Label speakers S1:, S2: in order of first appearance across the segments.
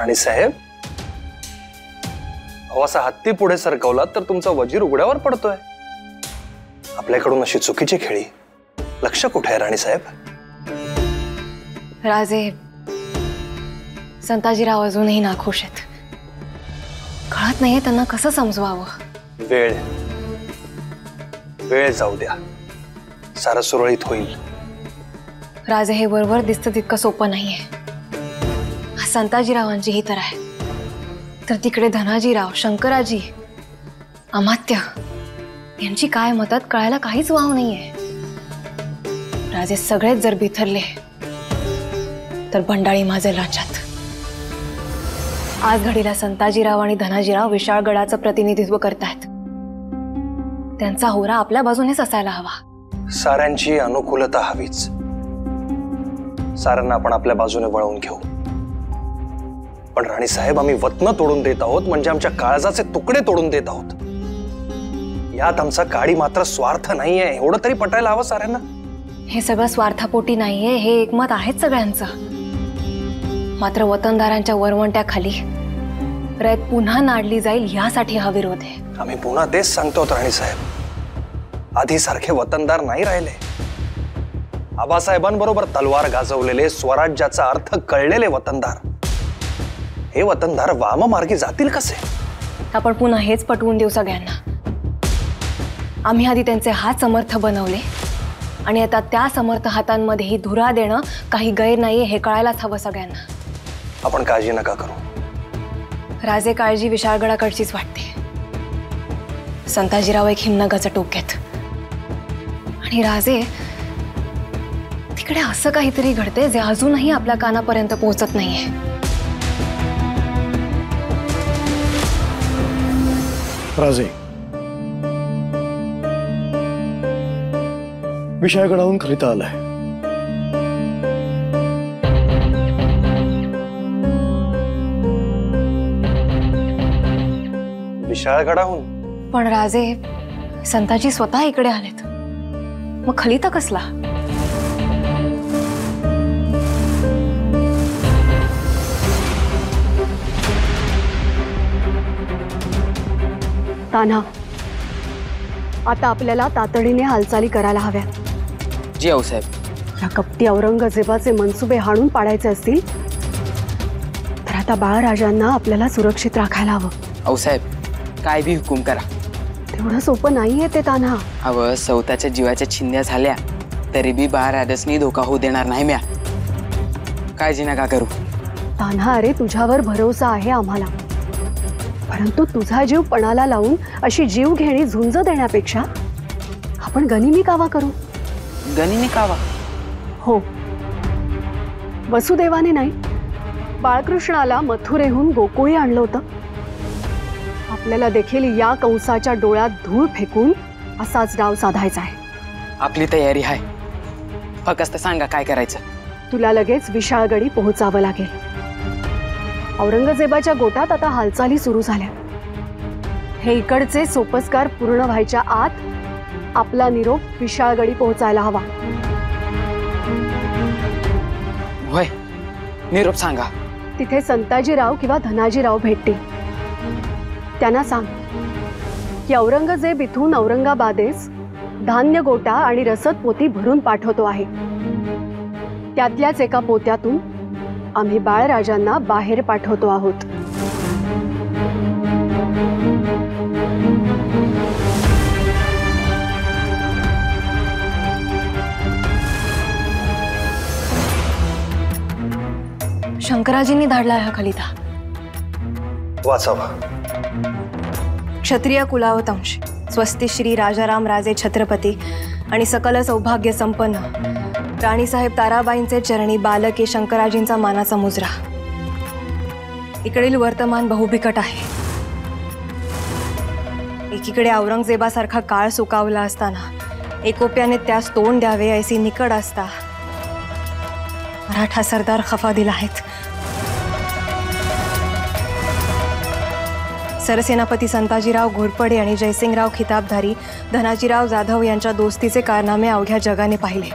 S1: राणी साहेब, अहो असा हत्ती पुढे सरकवला तर तुमचा वजीर उघड्यावर पडतोय. आपल्याकडून अशी चुकीची खेळी. लक्ष कुठे आहे राणी साहेब?
S2: राजे, संताजीराव अजूनही नाखुश आहेत. कळत नाहीये त्यांना कसं समजवावं.
S1: वेळ वेळ जाऊ द्या, सारं सुरळीत होईल.
S2: राजे, हे वरवर दिसतं तितकं सोपं नाहीये. संताजीरावांची ही तर आहे, तर तिकडे धनाजीराव, शंकराजी, अमात्य यांची काय मदत कळायला काहीच वाव नाहीये. राजे सगळेच जर बिथरले तर भंडाळी माझे राज्यात. आज घडीला संताजीराव आणि धनाजीराव विशाळगडाचं प्रतिनिधित्व करतायत. त्यांचा होरा आपल्या बाजूनेच असायला हवा.
S1: साऱ्यांची अनुकूलता हवीच. साऱ्यांना आपण आपल्या बाजूने वळवून घेऊ. पण राणी साहेब, आम्ही वतन तोडून देत आहोत म्हणजे आमच्या काळजाचे तुकडे तोडून देत आहोत. यात आमचा काडी मात्र स्वार्थ नाहीये, एवढं तरी पटायला हवं साऱ्यांना.
S2: हे सगळं स्वार्थापोटी नाहीये, हे एकमत आहेच सगळ्यांचं. मात्र वतनदारांच्या वरवंट्याखाली रयत पुन्हा नाडली जाईल यासाठी हा विरोध आहे.
S1: आम्ही पुन्हा तेच सांगतो राणी साहेब, आधी सारखे वतनदार नाही राहिले. आबासाहेबांबरोबर तलवार गाजवलेले, स्वराज्याचा अर्थ कळलेले वतनदार, हे वतनदार वाममार्गी जातील कसे?
S2: आपण पुन्हा हेच पटवून देऊ सगळ्यांना. आम्ही आधी त्यांचे हात समर्थ बनवले आणि आता त्या समर्थ हातांमध्येही धुरा देणं काही गैर नाहीये हे कळायलाच हवं सगळ्यांना.
S1: आपण काळजी नका करू.
S2: राजे, काळजी विशाळगडाकडचीच वाटते. संताजीराव एक हिमनगाचं टोक घेत आणि राजे, तिकडे असं काहीतरी घडते जे अजूनही आपल्या कानापर्यंत पोहोचत नाहीये.
S3: राजे, विशाळगडाहून खलिता आलाय.
S1: विशाळगडाहून?
S2: पण राजे, संताजी स्वतः इकडे आलेत, मग खलिता कसला?
S4: तान्हा, आता आपल्याला तातडीने हालचाली करायला हव्या.
S5: जी आऊसाहेब.
S4: या कपटी औरंगजेबाचे मनसुबे हाणून पाडायचे असतील तर आता बाळराजांना आपल्याला सुरक्षित राखायला हवं.
S5: आऊसाहेब, काय बी हुकूम करा.
S4: तेवढं सोपं नाहीये ते तान्हा.
S5: अव सौताच्या जीवाच्या छिंद्या झाल्या तरी बी बाळराजासनी धोका होऊ देणार नाही म्या. काळजी नका करू.
S4: तान्हा, अरे तुझ्यावर भरोसा आहे आम्हाला, परंतु तुझा जीव पणाला लावून अशी जीव घेणी झुंज देण्यापेक्षा आपण गनिमी कावा करू.
S5: गनिमी कावा?
S4: हो, वसुदेवाने नाही, बाळकृष्णाला मथुरेहून गोकुळी आणलं होतं. आपल्याला देखील या कंसाच्या डोळ्यात धूळ फेकून असाच डाव साधायचा आहे.
S5: आपली तयारी आहे, फक्त सांगा काय करायचं.
S4: तुला लगेच विशाळगडी पोहोचावं लागेल. औरंगजेबाच्या गोटात आता हालचाली सुरू झाल्या. हे इकडचे सोपस्कार पूर्ण व्हायच्या आत आपला निरोप विशाळगडी पोहोचायला हवा.
S5: होय, निरोप सांगा.
S4: तिथे संताजीराव किंवा धनाजीराव भेटतील. त्यांना सांग की औरंगजेब इथून औरंगाबादेस धान्य गोटा आणि रसद पोती भरून पाठवतो आहे. त्यातल्याच एका पोत्यातून आम्ही बाळराजांना बाहेर पाठवतो आहोत.
S2: शंकराजींनी धाडला हा खलिता.
S1: वाचावा.
S2: क्षत्रिय कुलावतंश, स्वस्ति श्री राजाराम राजे छत्रपती आणि सकल सौभाग्य संपन्न राणीसाहेब ताराबाईंचे चरणी बालके शंकराजींचा मानाचा मुजरा. इकडील वर्तमान बहुबिकट आहे. एकीकडे औरंगजेबासारखा काळ सुकावला असताना एकोप्याने त्यास तोंड द्यावे ऐसी निकड असता मराठा सरदार खफा दिला आहेत. सरसेनापती संताजीराव घोरपडे आणि जयसिंगराव खिताबधारी धनाजीराव जाधव यांच्या दोस्तीचे कारनामे अवघ्या जगाने पाहिले.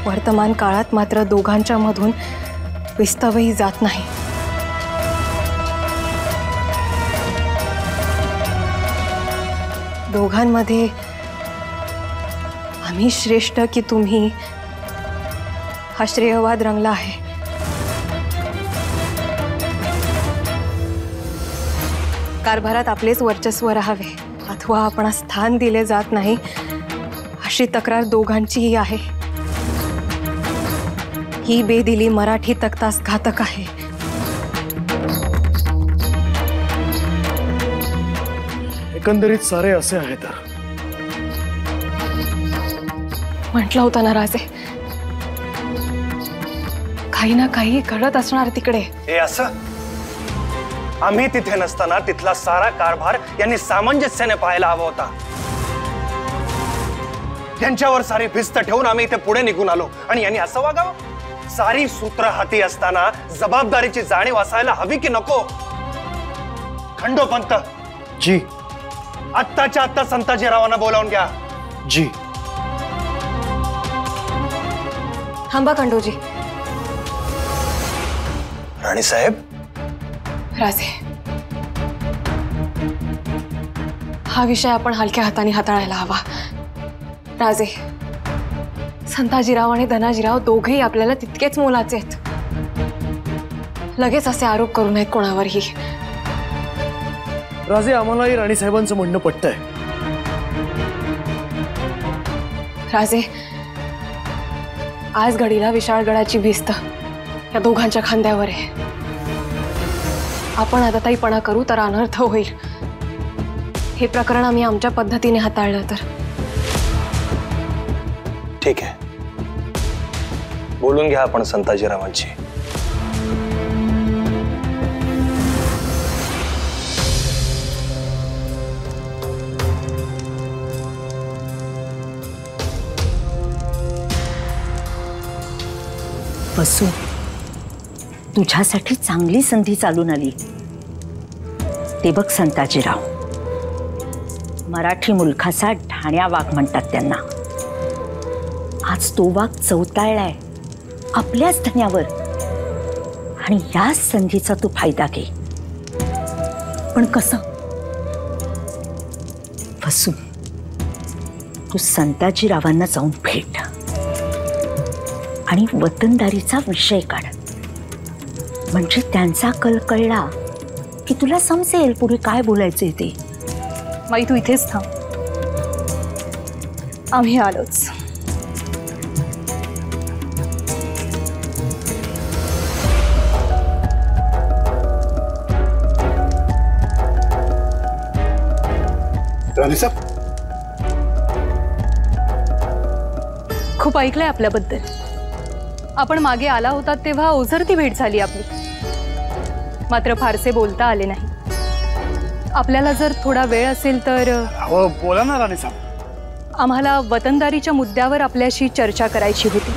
S2: वर्तमान काळात मात्र दोघांच्या मधून विस्तवही जात नाही. दोघांमध्ये आम्ही श्रेष्ठ की तुम्ही, हा श्रेयवाद रंगला आहे. कारभारात आपलेच वर्चस्व राहावे अथवा आपण स्थान दिले जात नाही अशी तक्रार दोघांचीही आहे. ही बेदिली मराठी तख्तास घातक आहे.
S3: एकंदरीत सारे असे आहे तर
S2: म्हटलं होतं ना राजे, काही ना काही घडत असणार तिकडे.
S1: हे असं आम्ही तिथे नसताना तिथला सारा कारभार यांनी सामंजस्याने पाहायला हवा होता. त्यांच्यावर सारी भिस्त ठेवून आम्ही इथे पुढे निघून आलो आणि यांनी असं वागावं. सारी सूत्र हाती असताना जबाबदारीची जाणीव असायला हवी की नको? खंडोपंत
S3: जी,
S1: आत्ताच्या आत्ता संताजीरावांना बोलावून घ्या.
S3: जी.
S2: थांबा खंडोजी.
S1: राणी साहेब,
S2: राजे, हा विषय आपण हलक्या हाताने हाताळायला हवा. राजे, संताजीराव आणि धनाजीराव दोघेही आपल्याला तितकेच मोलाचे आहेत. लगेच असे आरोप करू नयेत कोणावरही.
S3: राजे, आम्हालाही राणी साहेबांचं म्हणणं पटतंय.
S2: राजे, आज घडीला विशाळगडाची भिस्त या दोघांच्या खांद्यावर आहे. आपण आदताईपणा करू तर अनर्थ होईल. हे प्रकरण आम्ही आमच्या पद्धतीने हाताळलं तर.
S1: ठीक आहे, बोलून घ्या आपण संताजीरावांची.
S6: बसू, तुझ्यासाठी चांगली संधी चालून आली. ते बघ संताजीराव, मराठी मुलखाचा ढाण्या वाघ म्हणतात त्यांना. आज तो वाघ चौताळलाय आपल्याच धन्यावर आणि याच संधीचा तू फायदा घे. पण कसं? बसू, तू संताजीरावांना जाऊन भेट आणि वतनदारीचा विषय काढ. म्हणजे त्यांचा कल कळला की तुला समजेल पुढे काय बोलायचे ते.
S4: माई, तू इथेच थांब, आम्ही आलोच.
S3: राणी साहेब,
S4: खूप ऐकलंय आपल्याबद्दल. आपण मागे आला होता तेव्हा ओझरती भेट झाली आपली, मात्र फारसे बोलता आले नाही. आपल्याला जर थोडा वेळ असेल तर
S3: बोला ना राणी साहेब.
S4: आम्हाला वतनदारीच्या मुद्द्यावर आपल्याशी चर्चा करायची होती.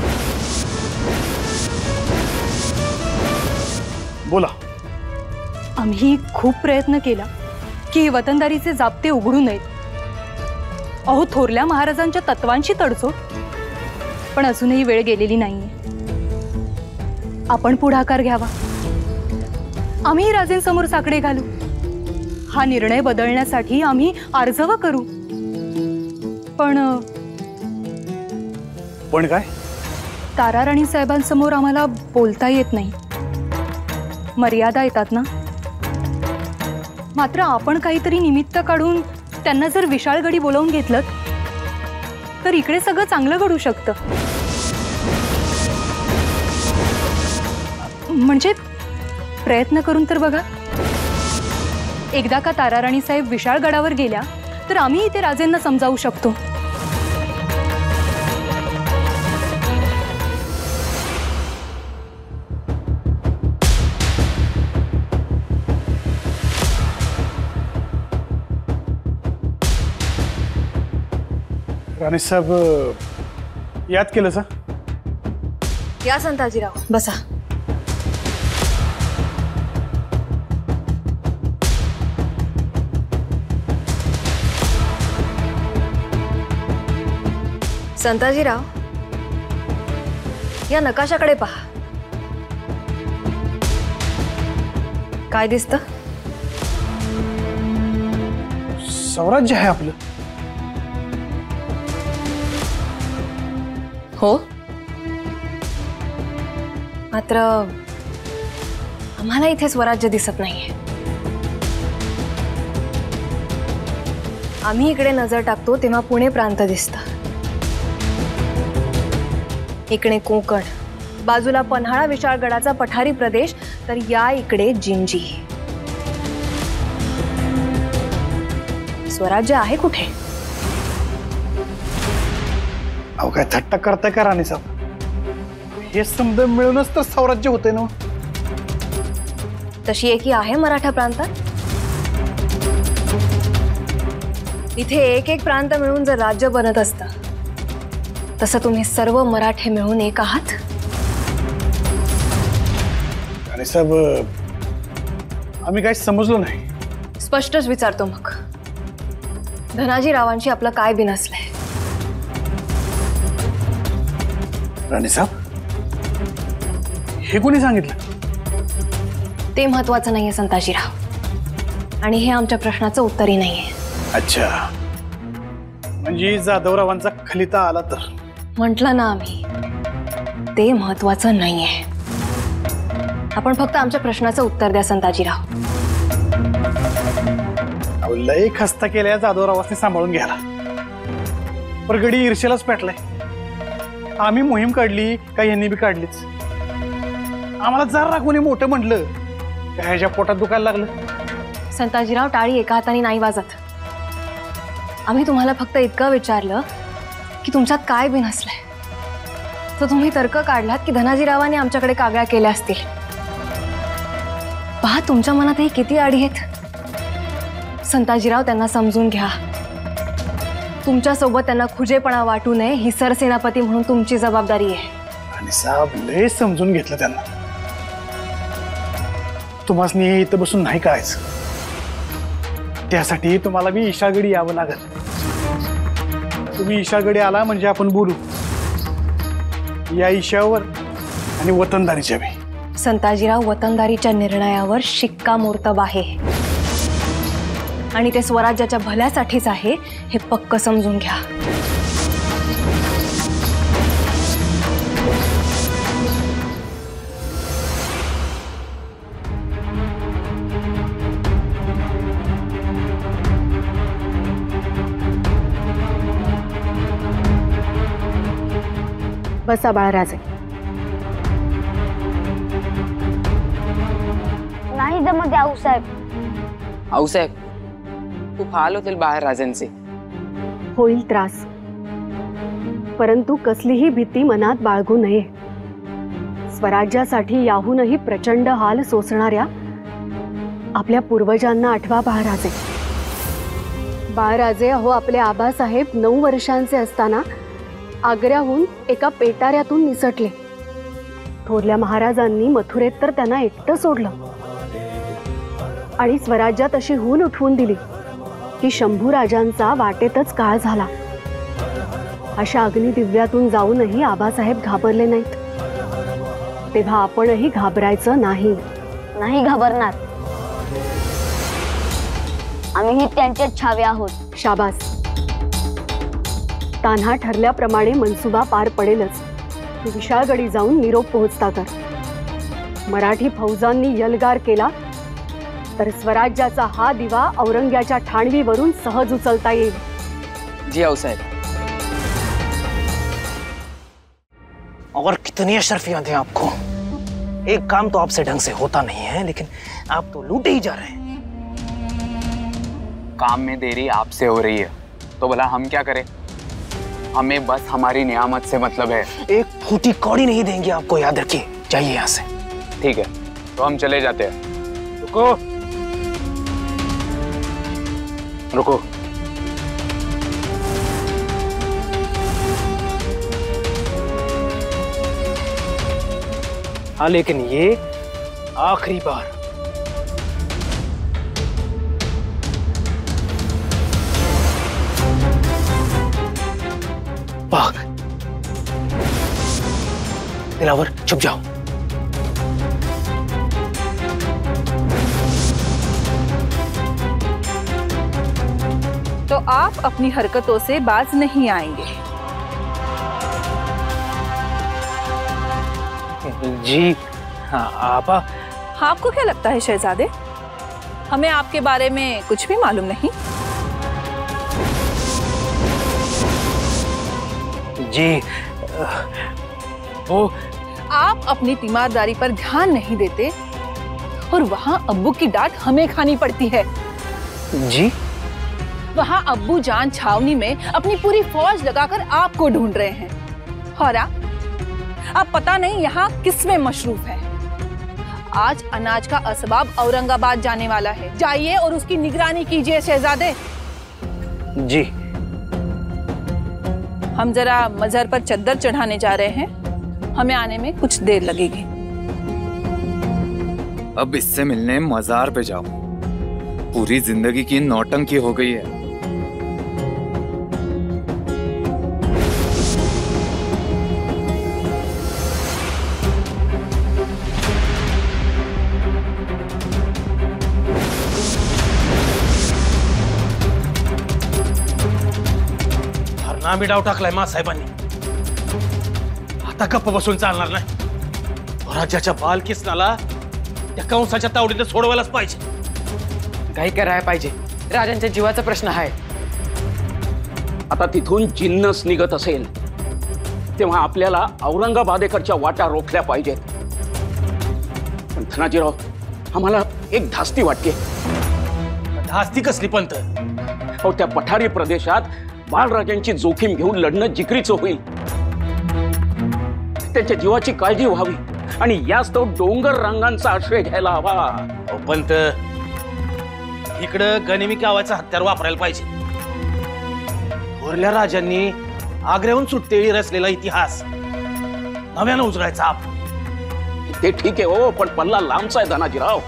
S3: बोला.
S4: आम्ही खूप प्रयत्न केला की वतनदारीचे जाप्ते उघडू नयेत. अहो, थोरल्या महाराजांच्या तत्वांची तडजोड. पण अजूनही वेळ गेलेली नाहीये. आपण पुढाकार घ्यावा. आम्ही राजेंसमोर साकडे घालू. हा निर्णय बदलण्यासाठी आम्ही आर्जव करू.
S3: पण काय?
S4: ताराराणी साहेबांसमोर आम्हाला बोलता येत नाही. मर्यादा येतात ना. मात्र आपण काहीतरी निमित्त काढून त्यांना जर विशाळगडी बोलावून घेतलं तर इकडे सगळं चांगलं घडू शकतं. म्हणजे प्रयत्न करून तर बघा. एकदा का ताराराणी साहेब विशाळगडावर गेल्या तर आम्ही इथे राजेंना समजावू शकतो.
S3: राणी साहेब, याद केलं सा?
S2: या संताजीराव, बसा. संताजीराव, या नकाशाकडे पहा. काय दिसतं?
S3: स्वराज्य आहे आपलं.
S2: हो, मात्र आम्हाला इथे स्वराज्य दिसत नाहीये. आम्ही इकडे नजर टाकतो तेव्हा पुणे प्रांत दिसतं, इकडे कोकण, बाजूला पन्हाळा विशाळगडाचा पठारी प्रदेश, तर या इकडे जिंजी. स्वराज्य आहे कुठे?
S3: अहो काय थट्टा करताय का राणी साहेब? हे समज मिळूनच तर स्वराज्य होते ना.
S2: तशी एकी आहे मराठा प्रांतात. इथे एक एक प्रांत मिळून जर राज्य बनत असतं, तसं तुम्ही सर्व मराठे मिळून एक आहात.
S3: राणी साहेब, आम्ही काही समजलो नाही.
S2: स्पष्टच विचारतो मग, धनाजीरावांशी आपलं काय बिनसलंय?
S3: राणी साहेब, हे कोणी सांगितलं?
S2: ते महत्वाचं नाहीये संताजीराव, आणि हे आमच्या प्रश्नाचं उत्तरही नाहीये.
S3: अच्छा, म्हणजे जाधवरावांचा खलिता आला तर?
S2: म्हटलं ना आम्ही, ते महत्वाचं नाहीये. आपण फक्त आमच्या प्रश्नाचं उत्तर द्या संताजीराव.
S3: अहो लय खस्ता केल्या जाधवरावांनी सांभाळून घ्यायला. परगडी ईर्षेलाच पेटलाय. आम्ही मोहीम काढली का यांनी बी काढलीच. आम्हाला जरा कोणी मोठं म्हटलं काय ह्याच्या पोटात दुखायला लागलं.
S2: संताजीराव, टाळी एका हाताने नाही वाजत. आम्ही तुम्हाला फक्त इतकं विचारलं की तुमच्यात काय बिनसलंय, तर तुम्ही तर्क काढलात की धनाजीरावांनी आमच्याकडे कागळ्या केल्या असतील. पहा, तुमच्या मनातही किती आडी आहेत. संताजीराव, त्यांना समजून घ्या. तुमच्यासोबत त्यांना खुजेपणा वाटू नये ही सरसेनापती म्हणून तुमची जबाबदारी आहे.
S3: आणि साहेब, लय समजून घेतलं त्यांना. तुम्हासनी हे इथं बसून नाही करायचं. त्यासाठी तुम्हाला मी ईशागडी यावं लागेल. तुम्ही ईशागडी आला म्हणजे आपण बोलू या ईशावर आणि वतनदारीच्या बी.
S2: संताजीराव, वतनदारीच्या निर्णयावर शिक्कामोर्तब आहे, आणि ते स्वराज्याच्या भल्यासाठीच आहे हे पक्क समजून घ्या.
S4: बसा बाळराजे.
S7: नाही जमत आऊसाहेब.
S5: आऊसाहेब, खूप हाल होतील बाहेर राजांचे.
S4: होईल त्रास, परंतु कसलीही भीती मनात बाळगू नये. स्वराज्यासाठी याहूनही प्रचंड हाल सोसणाऱ्या आपल्या पूर्वजांना आठवा बाळराजे. बाळराजे, अहो आपले आबासाहेब 9 वर्षांचे असताना आग्र्याहून एका पेटाऱ्यातून निसटले. थोरल्या महाराजांनी मथुरेत तर त्यांना एकटं सोडलं, आणि स्वराज्यात अशी हून उठवून दिली की शंभूराजांचा वाटेतच काळ झाला. अशा अग्निदिव्यातून जाऊनही आबासाहेब घाबरले नाहीत. तेव्हा आपणही घाबरायचं नाही.
S7: नाही घाबरणार. आम्हीही त्यांच्याच छावे आहोत.
S4: शाबास. तान्हा ठरल्याप्रमाणे मनसुबा पार पडेलच. विशाळगडी जाऊन निरोप पोहोचता कर. मराठी फौजांनी यलगार केला तर स्वराज्याचा हा दिवा औरंग्याच्या ठाणवीवरून सहज उचलता येईल.
S5: जी आऊसाहेब.
S1: और कितनी अशरफियां थी आपको. एक काम तो आपसे ढंग से होता नहीं है, लेकिन आप तो लूटे ही जा रहे हैं.
S8: काम में देरी आपसे हो रही है, तो भला हम क्या करें? हमें बस हमारी नियामत से मतलब है.
S1: एक फूटी कौड़ी नहीं देंगे आपको, याद रखिए. जाइए यहाँ से.
S8: ठीक है, तो हम चले जाते हैं. रुको रुको.
S1: हाँ, लेकिन ये आखिरी बार. भाग. दिलावर, छुप जाओ.
S9: आप अपनी हरकतों से बाज नहीं आएंगे।
S3: जी हाँ आपा।
S9: आपको क्या लगता है शहजादे, हमें आपके बारे में कुछ भी मालूम नहीं?
S3: जी वो
S9: आप अपनी तीमारदारी पर ध्यान नहीं देते और वहां अब्बू की डांट हमें खानी पड़ती है।
S3: जी
S9: वहां अब्बू जान छावनी में अपनी पूरी फौज लगाकर आपको ढूंढ रहे हैं और आप पता नहीं यहाँ किस में मशरूफ है। आज अनाज का असबाब औरंगाबाद जाने वाला है, जाइए और उसकी निगरानी कीजिए शहजादे।
S3: जी
S9: हम जरा मजहर पर चद्दर चढ़ाने जा रहे हैं, हमें आने में कुछ देर लगेगी।
S8: अब इससे मिलने मजार पे जाओ, पूरी जिंदगी की नौटंकी हो गई है।
S3: मी डाव टाकलाय मा साहेबांनी, आता गप्प बसून चालणार नाही। राज्याच्या बालकिसनाला त्या कंसाच्या तावडीने सोडवायलाच पाहिजे।
S5: काही करायला पाहिजे, राजांच्या जीवाचा प्रश्न आहे।
S10: आता तिथून जिन्नस निघत असेल तेव्हा आपल्याला औरंगाबादेकडच्या वाटा रोखल्या पाहिजेत। पण धनाजीराव, आम्हाला एक धास्ती वाटते।
S3: धास्ती कसली पंत?
S10: हो, त्या पठारी प्रदेशात बालराजांची जोखीम घेऊन लढणं जिकरीचं होईल। त्यांच्या जीवाची काळजी व्हावी आणि यास्तव डोंगर रांगांचा आश्रय घ्यायला हवा।
S3: पंत, इकडं गनिमी गावाचं हत्यार वापरायला पाहिजे। थोरल्या राजांनी आग्र्याहून सुटतेळी रचलेला इतिहास नव्यानं उजळायचा आप।
S10: ते ठीक आहे हो, पण पल्ला लांबचा आहे धनाजीराव,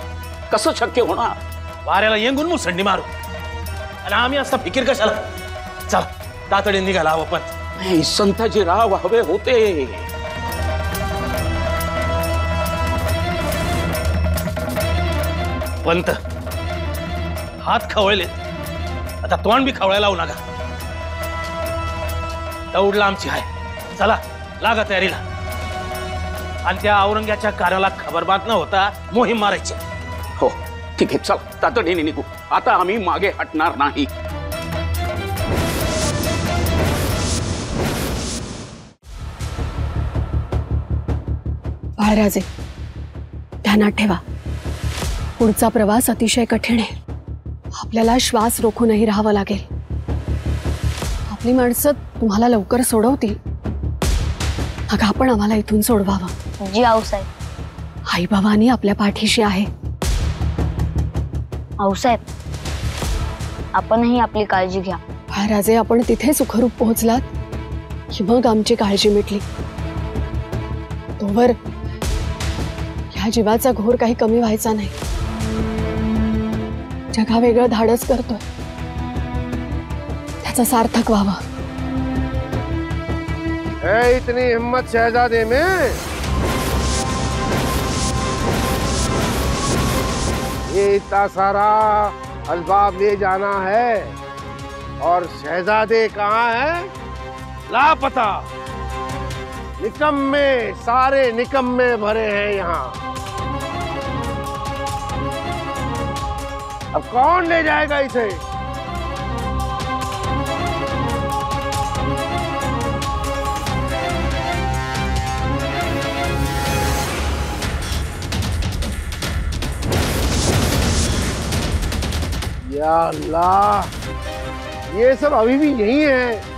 S10: कसं शक्य होणार?
S3: वाऱ्याला येंगून मुसंडी मारू आणि आम्ही असता फिकीर कशाला? चल तातडीने निघाला हवं पण।
S10: नाही, संताजीराव हवे होते।
S3: पंत, हात खवळले, आता तोंड बी खवळायला लावू नका। दौडला आमची आहे, चला लागा तयारीला। आणि त्या औरंग्याच्या कार्याला खबरबात न होता मोहीम मारायची।
S10: हो ठीक आहे, चल तातडीने निघू, आता आम्ही मागे हटणार नाही।
S4: बाळराजे, ध्यानात ठेवा, पुढचा प्रवास अतिशय कठीण आहे। आपल्याला श्वास रोखूनही राहावं लागेल। आपली माणसं तुम्हाला लवकर सोडवतील, मग आपण आम्हाला इथून सोडवावं।
S7: जी आऊसाहेब।
S4: आई बाबांनी आपल्या पाठीशी आहे।
S7: आऊसाहेब, आपणही आपली काळजी घ्या।
S4: बाळराजे, आपण तिथे सुखरूप पोहोचलात की मग आमची काळजी मिटली। तोवर ह्या जीवाचा घोर काही कमी व्हायचा नाही। जगा वेगळं धाडस करतोय, त्याचं सार्थक व्हावं।
S11: इतनी हिम्मत शहजादे में? ये इतना सारा असबाब ले जाना है और शहजादे कहाँ है? लापता। निकम्मे, सारे निकम्मे भरे हैं यहाँ। अब कौन ले जाएगा इसे? या अल्लाह, ये सब अभी भी यही है।